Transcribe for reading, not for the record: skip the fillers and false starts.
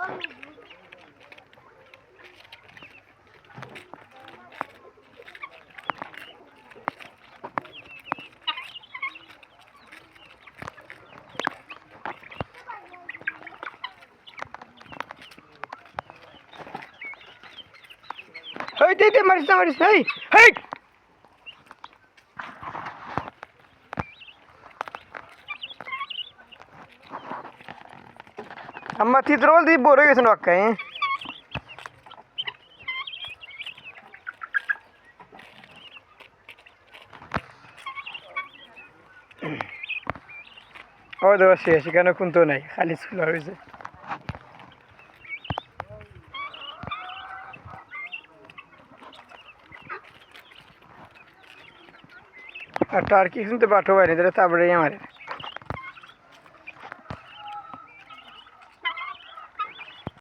Hey, dite maris. Hey, hey. Amma titrol di bore gেছে না কাই ও দোষে সেখানে কোন তো নাই খালি স্কুল হইছে আর তার কি শুনতে পাঠো বাইরে তারপরে আমারে